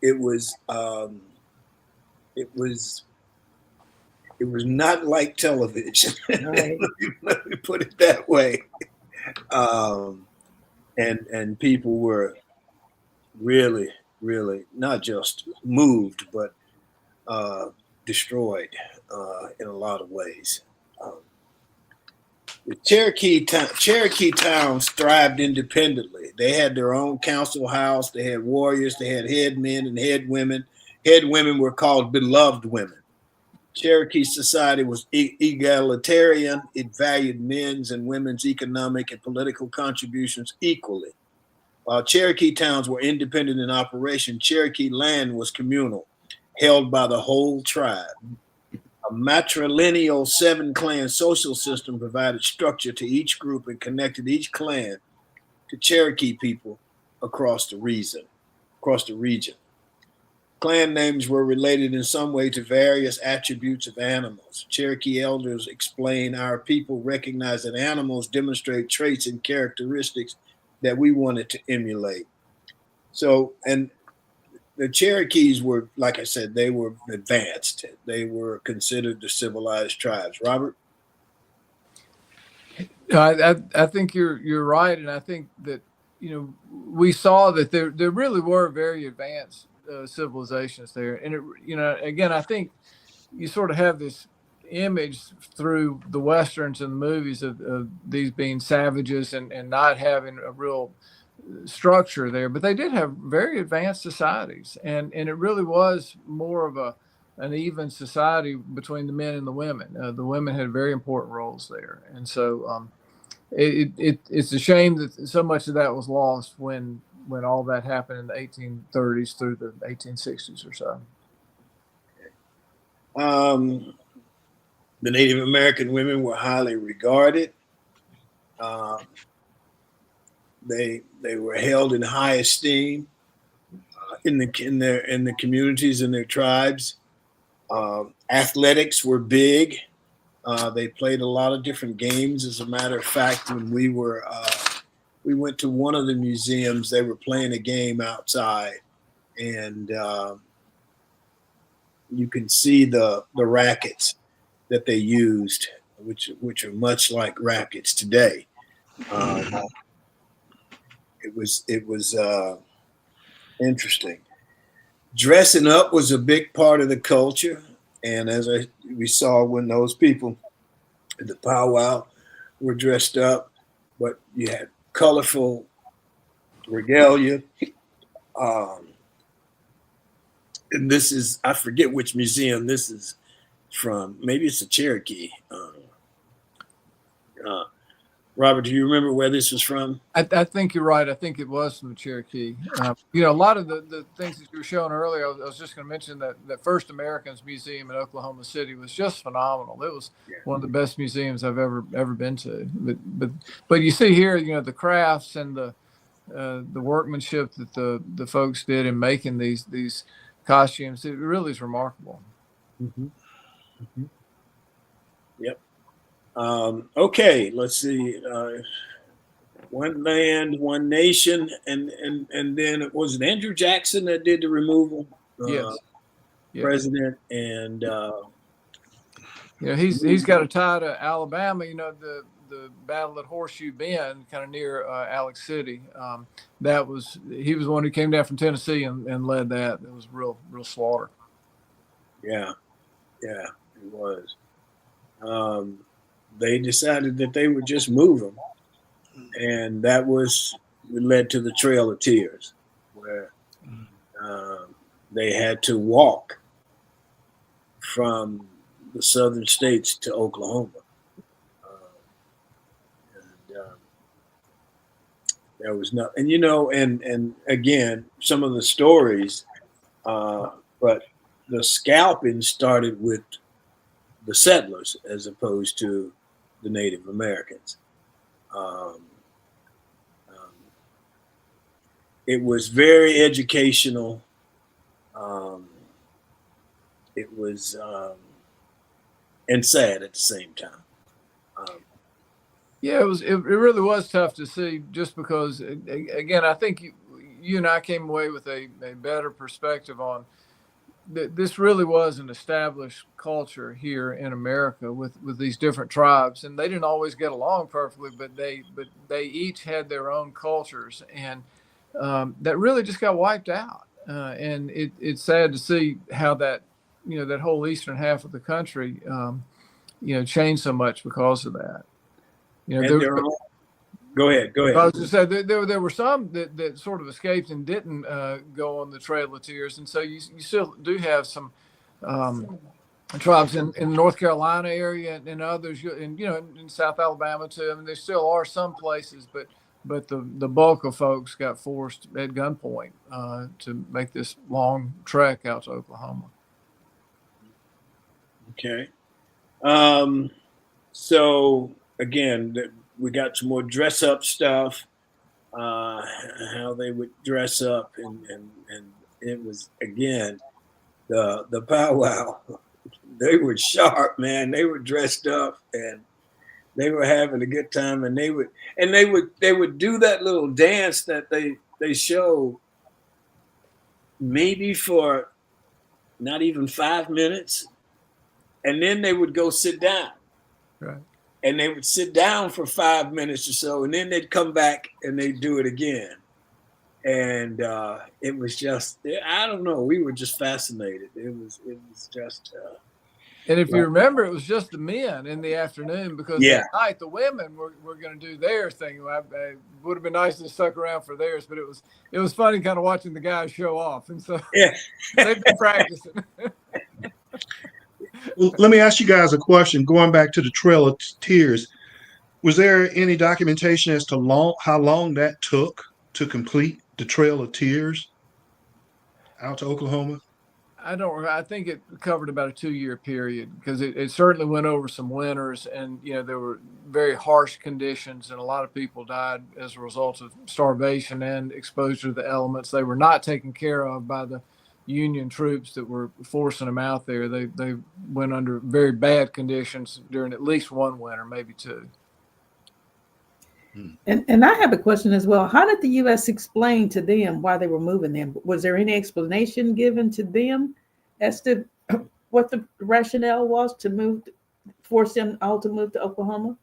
It was it was it was not like television. Right. Let me put it that way. And people were really, really not just moved, but destroyed in a lot of ways. Um, the Cherokee towns thrived independently. They had their own council house. They had warriors. They had head men and head women. Head women were called beloved women. Cherokee society was egalitarian. It valued men's and women's economic and political contributions equally. While Cherokee towns were independent in operation, Cherokee land was communal, held by the whole tribe. A matrilineal 7-clan social system provided structure to each group and connected each clan to Cherokee people across the region. Clan names were related in some way to various attributes of animals. Cherokee elders explain our people recognize that animals demonstrate traits and characteristics that we wanted to emulate. So, and the Cherokees were, like I said, they were advanced. They were considered the civilized tribes. Robert? I think you're right, and I think that we saw that there really were very advanced civilizations there, and again I think you sort of have this image through the westerns and the movies of these being savages and not having a real structure there, but they did have very advanced societies, and it really was more of an even society between the men and the women. The women had very important roles there, and so it's a shame that so much of that was lost when all that happened in the 1830s through the 1860s or so. The Native American women were highly regarded. They were held in high esteem in the communities and their tribes. Athletics were big. They played a lot of different games. As a matter of fact, when we went to one of the museums, they were playing a game outside, and you can see the rackets that they used, which are much like rackets today. It was interesting. Dressing up was a big part of the culture, and as we saw when those people at the powwow were dressed up, but you had colorful regalia. And this is, I forget which museum this is from. Maybe it's a Cherokee. Robert, do you remember where this was from? I think you're right. I think it was from the Cherokee. A lot of the things that you were showing earlier, I was just going to mention that First Americans Museum in Oklahoma City was just phenomenal. It was one of the best museums I've ever been to. But you see here, the crafts and the workmanship that the folks did in making these costumes. It really is remarkable. Mm-hmm. Mm-hmm. Yep. Okay, let's see. One land, one nation, and then was it Andrew Jackson that did the removal? Yes. President, and he's got a tie to Alabama. The battle at Horseshoe Bend, kind of near Alex City. He was the one who came down from Tennessee and led that. It was real slaughter. Yeah, it was. They decided that they would just move them, and that led to the Trail of Tears, where they had to walk from the southern states to Oklahoma. There was no, and again, some of the stories, but the scalping started with the settlers as opposed to the Native Americans. It was very educational. and sad at the same time. Yeah, it really was tough to see, just because, again, I think you and I came away with a better perspective on this. Really was an established culture here in America with these different tribes, and they didn't always get along perfectly, but they each had their own cultures, and that really just got wiped out. And it's sad to see how that, that whole eastern half of the country, changed so much because of that. Go ahead. I was just saying there were some that sort of escaped and didn't go on the Trail of Tears, and so you still do have some tribes in the North Carolina area and others, and in South Alabama too. I mean, there still are some places, but the bulk of folks got forced at gunpoint to make this long trek out to Oklahoma. Okay. So again, we got some more dress up stuff, how they would dress up, and it was, again, the powwow. They were sharp, man. They were dressed up and they were having a good time, and they would do that little dance that they showed maybe for not even 5 minutes, and then they would go sit down. Right. And they would sit down for 5 minutes or so, and then they'd come back and they'd do it again. And it was just, I don't know, we were just fascinated. It was just. And if you remember, it was just the men in the afternoon, because at night the women were going to do their thing. It would have been nice to stuck around for theirs, but it was funny kind of watching the guys show off. And so they've been practicing. Well, let me ask you guys a question. Going back to the Trail of Tears, was there any documentation as to how long that took to complete the Trail of Tears out to Oklahoma? I think it covered about a 2-year period, because it certainly went over some winters, and there were very harsh conditions, and a lot of people died as a result of starvation and exposure to the elements. They were not taken care of by the Union troops that were forcing them out there. They went under very bad conditions during at least one winter, maybe two. And I have a question as well. How did the U.S. explain to them why they were moving them? Was there any explanation given to them as to what the rationale was to force them all to move to Oklahoma?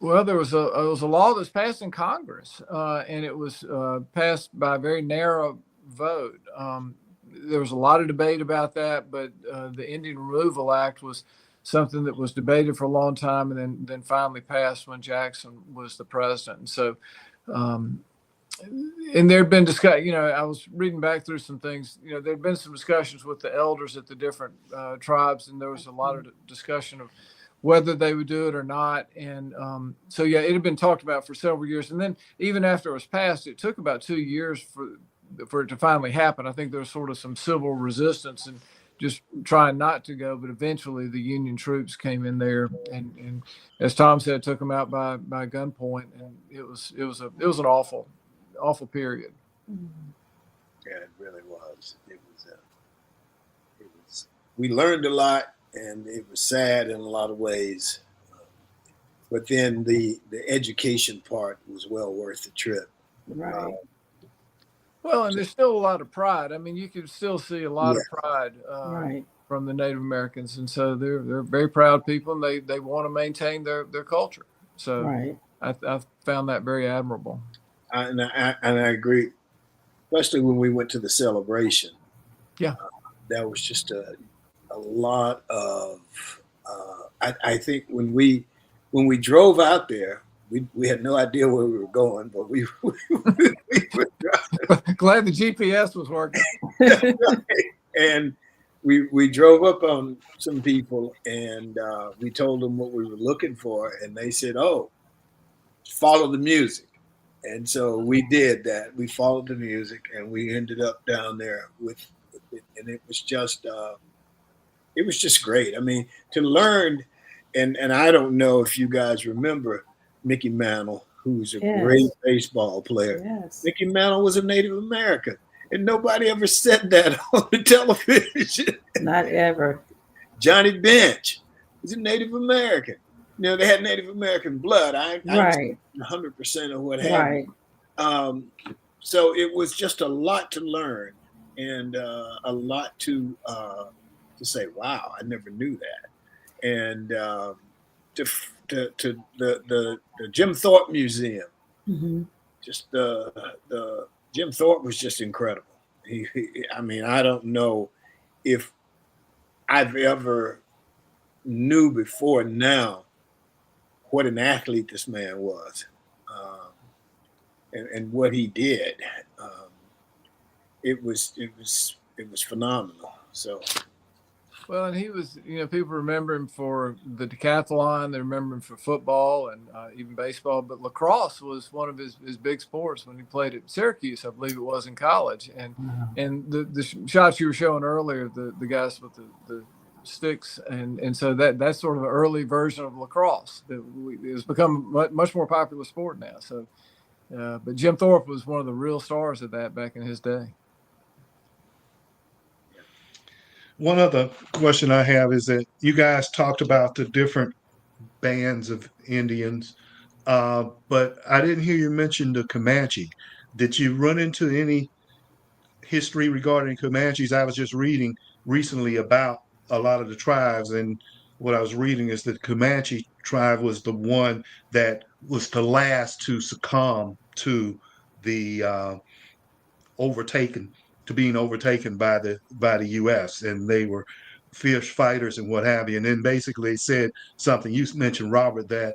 Well, there was a law that was passed in Congress, and it was passed by a very narrow vote. There was a lot of debate about that, but the Indian Removal Act was something that was debated for a long time, and then finally passed when Jackson was the president. And so, and there had been discussion. I was reading back through some things. There had been some discussions with the elders at the different tribes, and there was a lot of discussion of whether they would do it or not. And so, it had been talked about for several years. And then even after it was passed, it took about 2 years for it to finally happen. I think there was sort of some civil resistance and just trying not to go, but eventually the Union troops came in there, and as Thom said, took them out by gunpoint, and it was an awful period. Yeah, it really was. It was. We learned a lot, and it was sad in a lot of ways, but then the education part was well worth the trip. Right. Well, and there's still a lot of pride. I mean, you can still see a lot of pride from the Native Americans, and so they're very proud people, and they want to maintain their culture. So I found that very admirable. And I agree, especially when we went to the celebration. Yeah, that was just a lot of. I think when we drove out there, we had no idea where we were going, but we were glad the GPS was working. And we drove up on some people, and we told them what we were looking for, and they said, "Oh, follow the music." And so we did that. We followed the music, and we ended up down there with it, and it was just great. I mean, to learn, and I don't know if you guys remember Mickey Mantle, who's a great baseball player. Yes. Mickey Mantle was a Native American, and nobody ever said that on the television. Not ever. Johnny Bench was a Native American. They had Native American blood. I Right. 100% of what happened. Right. So it was just a lot to learn and a lot to say, wow, I never knew that. And to the Jim Thorpe Museum, Mm-hmm. just the Jim Thorpe was just incredible. I mean, I don't know if I've ever knew before now what an athlete this man was, and what he did. It was phenomenal. So. Well, and he was, people remember him for the decathlon. They remember him for football and even baseball. But lacrosse was one of his big sports when he played at Syracuse, I believe it was, in college. And the shots you were showing earlier, the guys with the sticks, and so that's sort of an early version of lacrosse. It has become a much more popular sport now. So, but Jim Thorpe was one of the real stars of that back in his day. One other question I have is that you guys talked about the different bands of Indians, but I didn't hear you mention the Comanche. Did you run into any history regarding Comanches? I was just reading recently about a lot of the tribes, and what I was reading is that the Comanche tribe was the one that was the last to succumb to the overtaken being overtaken by the U.S. and they were fierce fighters and what have you. And then basically said something you mentioned, Robert, that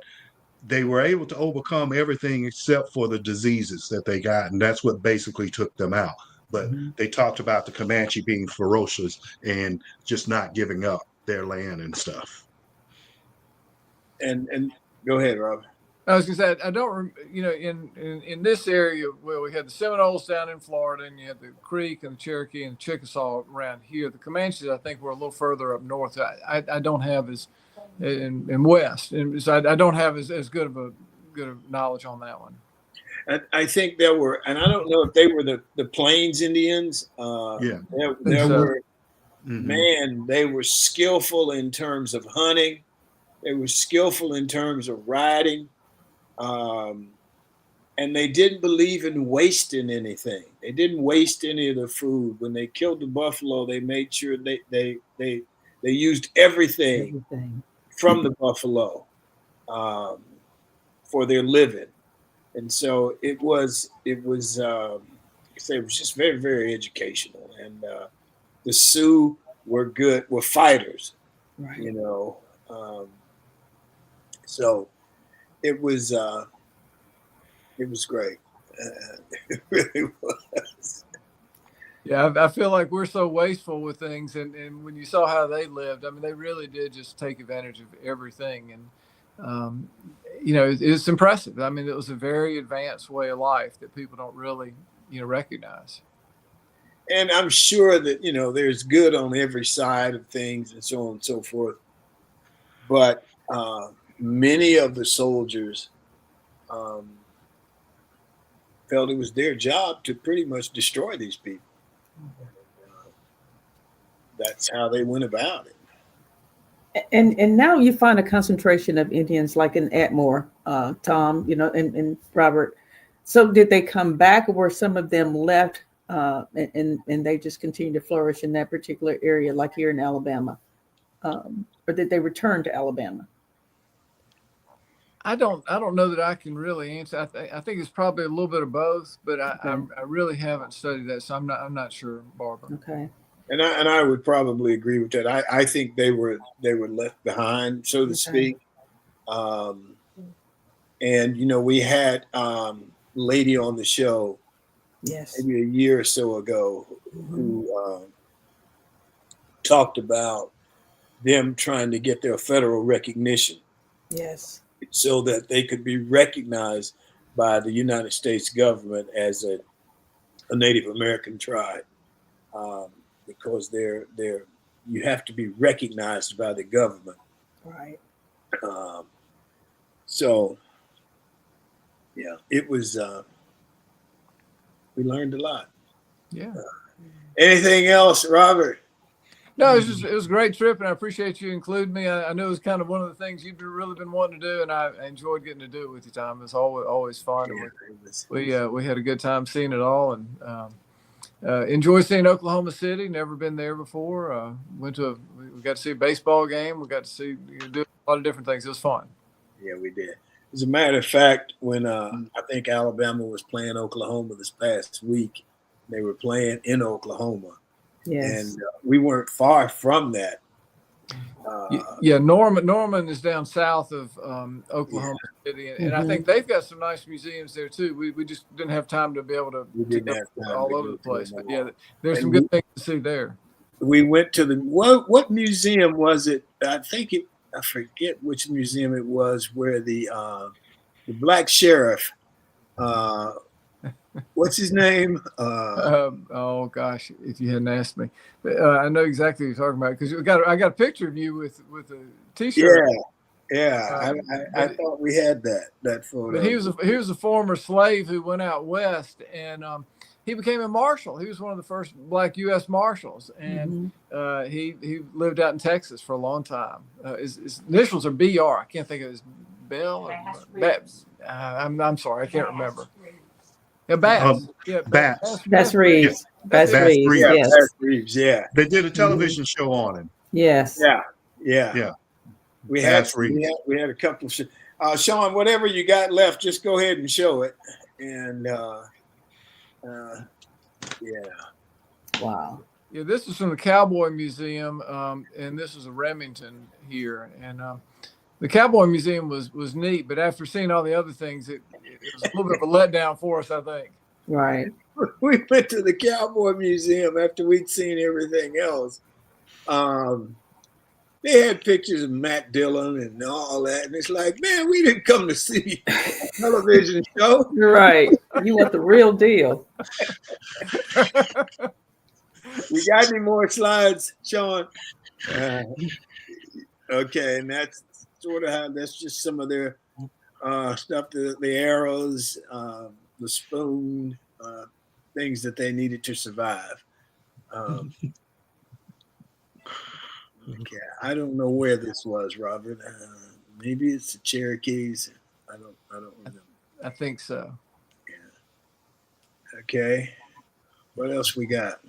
they were able to overcome everything except for the diseases that they got, and that's what basically took them out. But they talked about the Comanche being ferocious and just not giving up their land and stuff. And go ahead, Robert. I was going to say, I don't, in this area, well, we had the Seminoles down in Florida, and you had the Creek and the Cherokee and the Chickasaw around here. The Comanches, I think, were a little further up north. I don't have as in west, and so I don't have as good of knowledge on that one. I think there were, and I don't know if they were the Plains Indians. Yeah, there were. Man, they were skillful in terms of hunting. They were skillful in terms of riding. And they didn't believe in wasting anything. They didn't waste any of the food. When they killed the buffalo, they made sure they used everything from the buffalo for their living. And so it was just very, very educational. And the Sioux were fighters, Right. So it was great. It really was. Yeah, I feel like we're so wasteful with things, and when you saw how they lived, I mean, they really did just take advantage of everything, and it's impressive. I mean, it was a very advanced way of life that people don't really recognize. And I'm sure that there's good on every side of things and so on and so forth, but many of the soldiers felt it was their job to pretty much destroy these people. That's how they went about it. And now you find a concentration of Indians like in Atmore, Thom, and Robert. So did they come back, or were some of them left and they just continue to flourish in that particular area, like here in Alabama? Or did they return to Alabama? I don't know that I can really answer. I think it's probably a little bit of both, but I really haven't studied that, so I'm not sure, Barbara. Okay. And I would probably agree with that. I think they were left behind, so to speak. And we had lady on the show, yes, maybe a year or so ago, who talked about them trying to get their federal recognition. Yes. So that they could be recognized by the United States government as a Native American tribe, because you have to be recognized by the government. Right. So, yeah, it was. We learned a lot. Yeah. Anything else, Robert? No, it was a great trip, and I appreciate you including me. I know it was kind of one of the things you've really been wanting to do, and I enjoyed getting to do it with you, Tom. It's always fun. Yeah, And we had a good time seeing it all, and enjoy seeing Oklahoma City. Never been there before. We got to see a baseball game. We got to do a lot of different things. It was fun. Yeah, we did. As a matter of fact, when I think Alabama was playing Oklahoma this past week, they were playing in Oklahoma. Yes. And we weren't far from that. Yeah, Norman is down south of Oklahoma City, and I think they've got some nice museums there too. We just didn't have time to be able to go all over the place, but yeah, there's some good things to see there. We went to what museum was it? I forget which museum it was where the black sheriff. What's his name? Oh gosh, if you hadn't asked me, I know exactly what you're talking about because I got a picture of you with a T-shirt. Yeah. I thought we had that photo. But he was a former slave who went out west, and he became a marshal. He was one of the first black U.S. marshals, and he lived out in Texas for a long time. His initials are B.R. I can't think of his Bell. I'm sorry, I can't remember. Yeah, Bass. Bass Reeves. Bass Reeves. Yes. Bass Reeves. Yeah. They did a television show on him. Yes. Yeah. We had a couple of Sean, whatever you got left, just go ahead and show it. And Wow. Yeah, this is from the Cowboy Museum, and this is a Remington here, and the Cowboy Museum was neat, but after seeing all the other things, it was a little bit of a letdown for us, I think. Right. We went to the Cowboy Museum after we'd seen everything else. They had pictures of Matt Dillon and all that, and it's like, man, we didn't come to see a television show. You're right. You want the real deal. We got any more slides, Sean? Okay, and that's sort of how that's just some of their stuff, the arrows, the spoon, things that they needed to survive. Okay, I don't know where this was, Robert. Maybe it's the Cherokees. I don't remember. I think so. Yeah. Okay. What else we got?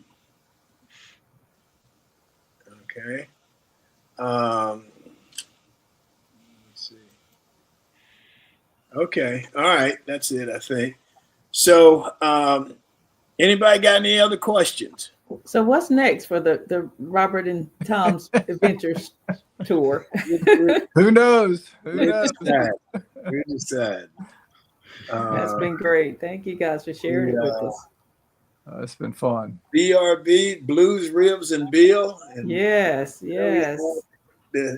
Okay. Let's see. Okay. All right. That's it, I think. So, anybody got any other questions? So what's next for the Robert and Tom's Adventures tour? Who knows? We decide. That's been great. Thank you guys for sharing it with us. It's been fun. BRB, Blues, Ribs, and Bill. And Yes.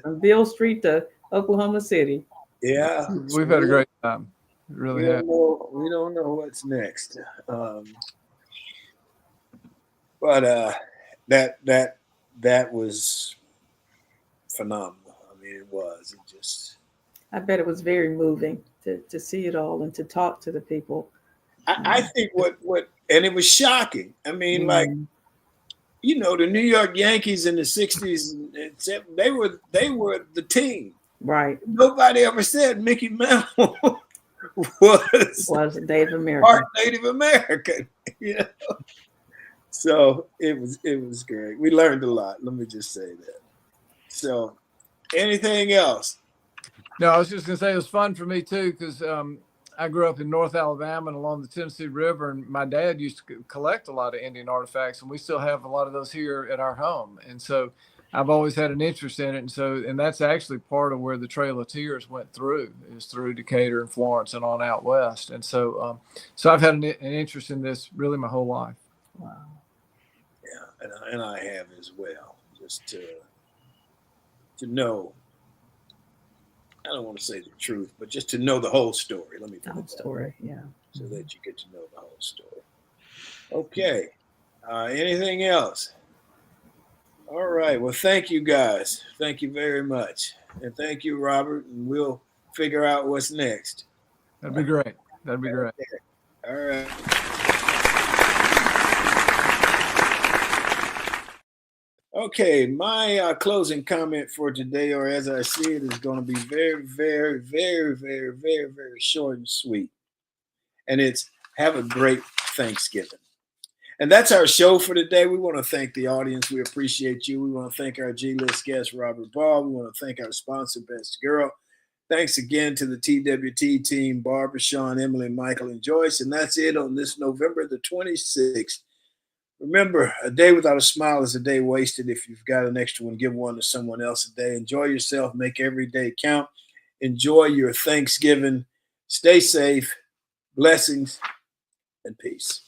From Beale Street to Oklahoma City. Yeah. We've had a great time. Really have. We don't know what's next. But that was phenomenal. I mean, it was. It just. I bet it was very moving to see it all and to talk to the people. I think what and it was shocking. I mean, like, you know, the New York Yankees in the 60s, they were the team. Right. Nobody ever said Mickey Mantle was Native American. Part Native American. You know? So it was great. We learned a lot. Let me just say that. So, anything else? No, I was just gonna say it was fun for me too because I grew up in North Alabama and along the Tennessee River, and my dad used to collect a lot of Indian artifacts, and we still have a lot of those here at our home. And so I've always had an interest in it, and that's actually part of where the Trail of Tears went through, is through Decatur and Florence and on out west. And so I've had an interest in this really my whole life. Wow. Yeah, and I have as well, just to know. I don't want to say the truth, but just to know the whole story. Let me put it that story, yeah. So that you get to know the whole story. Okay. Anything else? All right. Well, thank you guys. Thank you very much. And thank you, Robert. And we'll figure out what's next. That'd be great. That'd be great. All right. Okay, my closing comment for today, or as I see it, is going to be very, very, very, very, very, very short and sweet. And it's have a great Thanksgiving. And that's our show for today. We want to thank the audience. We appreciate you. We want to thank our G-list guest, Robert Baugh. We want to thank our sponsor, Best Girl. Thanks again to the TWT team, Barbara, Sean, Emily, Michael, and Joyce. And that's it on this November the 26th. Remember, a day without a smile is a day wasted. If you've got an extra one, give one to someone else a day. Enjoy yourself. Make every day count. Enjoy your Thanksgiving. Stay safe. Blessings and peace.